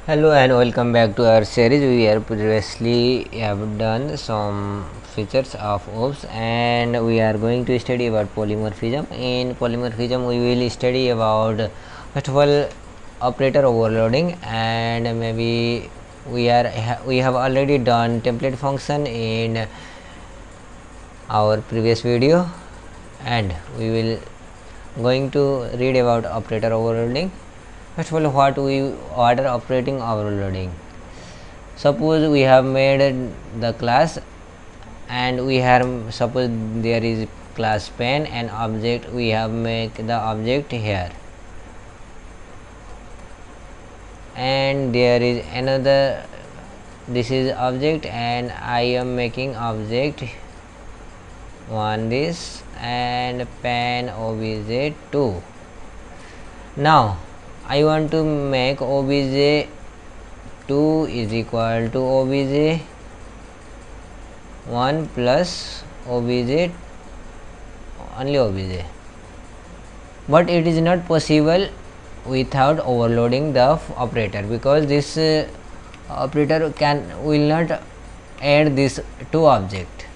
Hello and welcome back to our series. We have previously have done some features of OOPs and we are going to study about polymorphism. In polymorphism we will study about first of all operator overloading, and maybe we have already done template function in our previous video, and we will going to read about operator overloading. First of all, what are operating overloading? Suppose we have made the class and we have, suppose there is class pen and object, we have make the object here, and there is another, this is object and I am making object one this and pen obj 2. Now I want to make obj 2 is equal to obj 1 plus obj only obj, but it is not possible without overloading the operator, because this operator will not add this two object.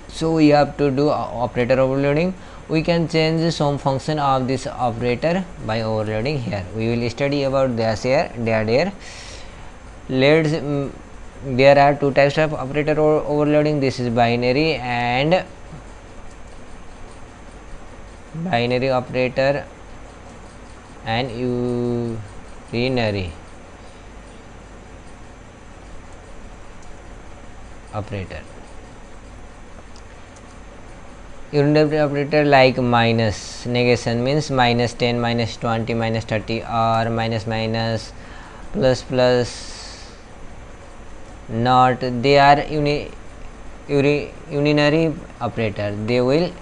So we have to do operator overloading. We can change some function of this operator by overloading here. We will study about this here. Let's there are two types of operator overloading. This is binary and binary operator and urinary operator. Urinary operator like minus, negation means minus 10, minus 20, minus 30, or minus minus, plus plus, not, they are urinary operator. They will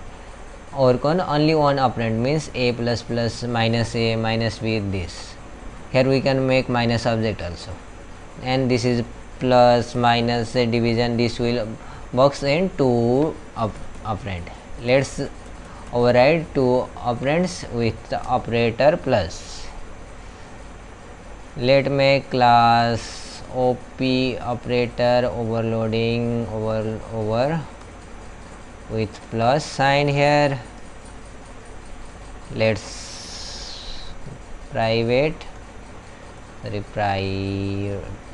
overcome only one operand, means a plus plus, minus a, minus b. This here we can make minus object also, and this is plus minus division. This will box in two operand. Let's override two operands with the operator plus. Let make class op operator overloading over with plus sign here. Let's private,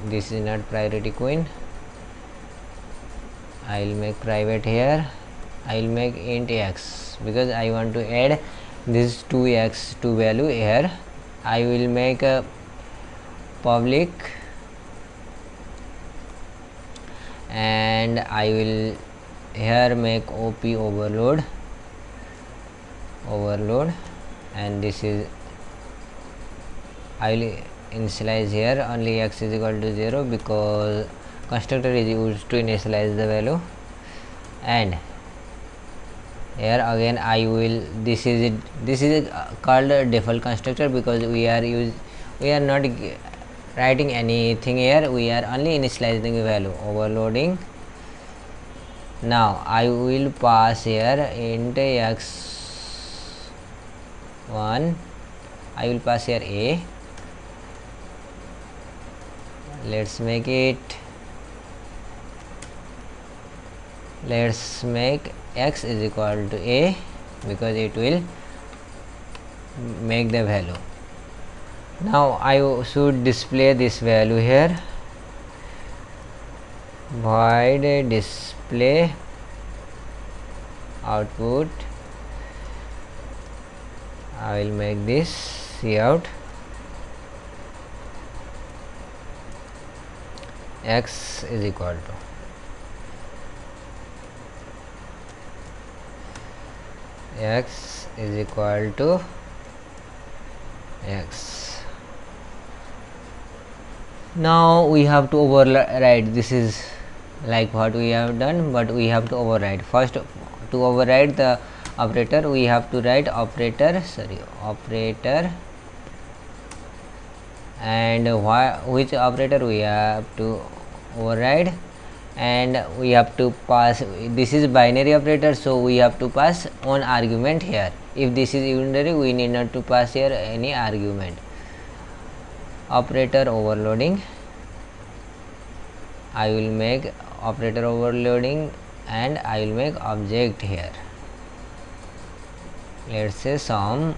this is not priority queen. I will make private here. I will make int x because I want to add this 2x to value here. I will make a public and I will here make op overload, and this is, I will initialize here only x is equal to 0 because constructor is used to initialize the value, and here again I will, this is called a default constructor because we are not writing anything here, we are only initializing value, overloading. Now I will pass here int x1, I will pass here a. Let's make it, let's make x is equal to a because it will make the value. Now I should display this value here, void display output. I will make this cout x is equal to x is equal to x. Now we have to override. This is like what we have done, but we have to override. First, to override the operator, we have to write operator, and which operator we have to override, and we have to pass, this is binary operator, so we have to pass one argument here. If this is unitary, we need not to pass here any argument. operator overloading. I will make operator overloading and I will make object here. Let's say sum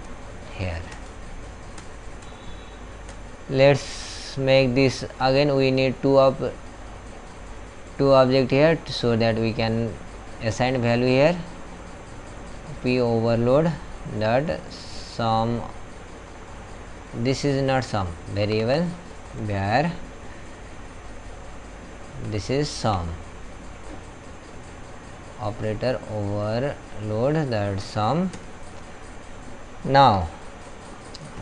here. Let's make this again. We need two object here so that we can assign value here. P overload dot sum. This is not sum variable where this is sum. Operator overload that sum. Now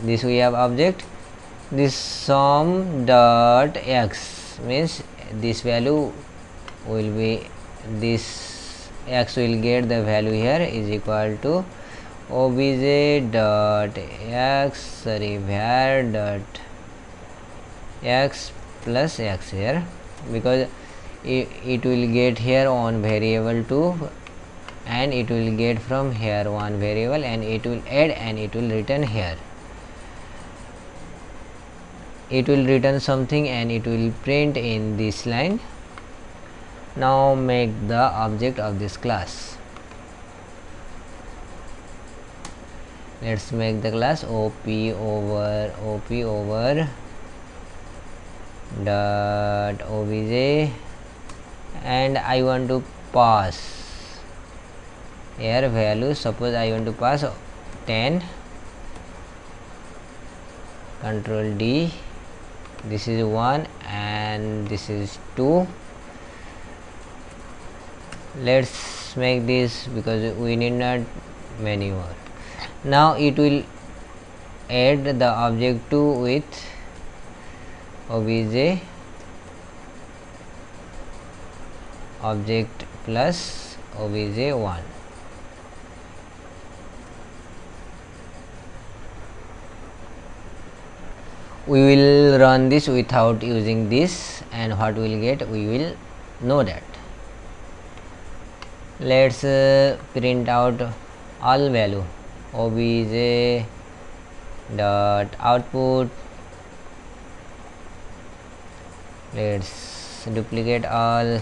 this we have object. This sum dot x means this value will be, this x will get the value here is equal to obj dot x var dot x plus x here, because it will get here on variable 2 and it will get from here one variable and it will add and it will return here. It will return something and it will print in this line. Now make the object of this class. Let's make the class op over dot obj, and I want to pass here value. Suppose I want to pass 10, control D, this is 1 and this is 2. Let's make this because we need not many more. Now it will add the object 2 with obj object plus obj 1. We will run this without using this, and what we will get we will know that. Let's print out all value obj dot output. Let's duplicate all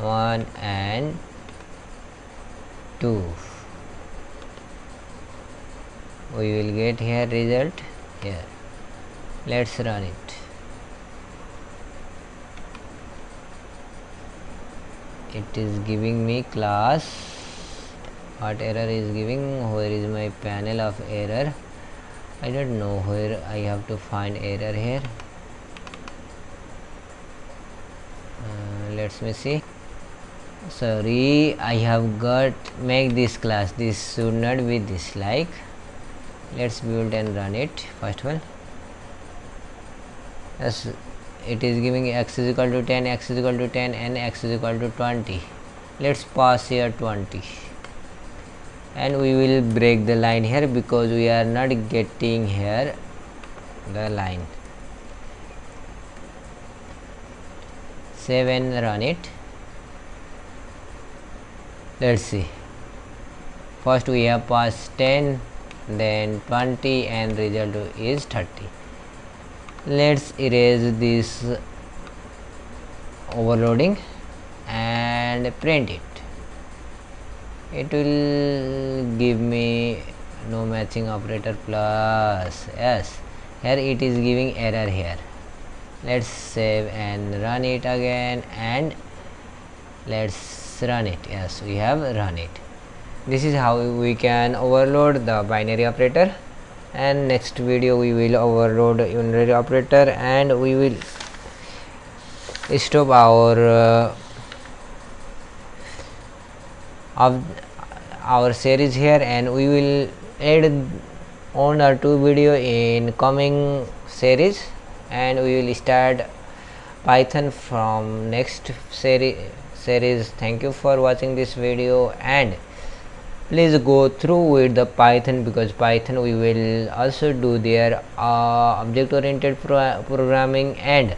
1 and 2. We will get here result here. Let's run it. It is giving me class. What error is giving? Where is my panel of error? I don't know where I have to find error here. Let me see. Sorry, I have got make this class. This should not be this like. Let's build and run it. First one. Yes, it is giving x is equal to 10, x is equal to 10 and x is equal to 20. Let's pass here 20 and we will break the line here because we are not getting here the line. Save and run it. Let's see. First we have passed 10, then 20 and result is 30. Let's erase this overloading and print it. It will give me no matching operator plus yes. Here it is giving error here. Let's save and run it again and let's run it. Yes, we have run it. This is how we can overload the binary operator, and next video we will overload unary operator and we will stop our series here, and we will add one or two video in coming series, and we will start Python from next series. Thank you for watching this video, and please go through with the Python, because Python we will also do their object oriented programming, and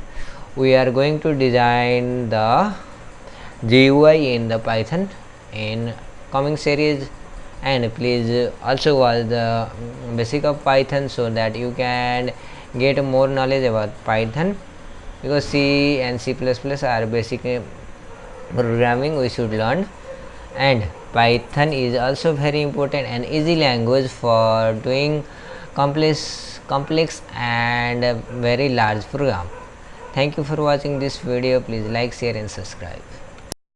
we are going to design the GUI in the Python in coming series. And please also watch the basic of Python so that you can get more knowledge about Python, because C and C++ are basic programming we should learn, and Python is also very important and easy language for doing complex and very large program. Thank you for watching this video. Please like, share and subscribe.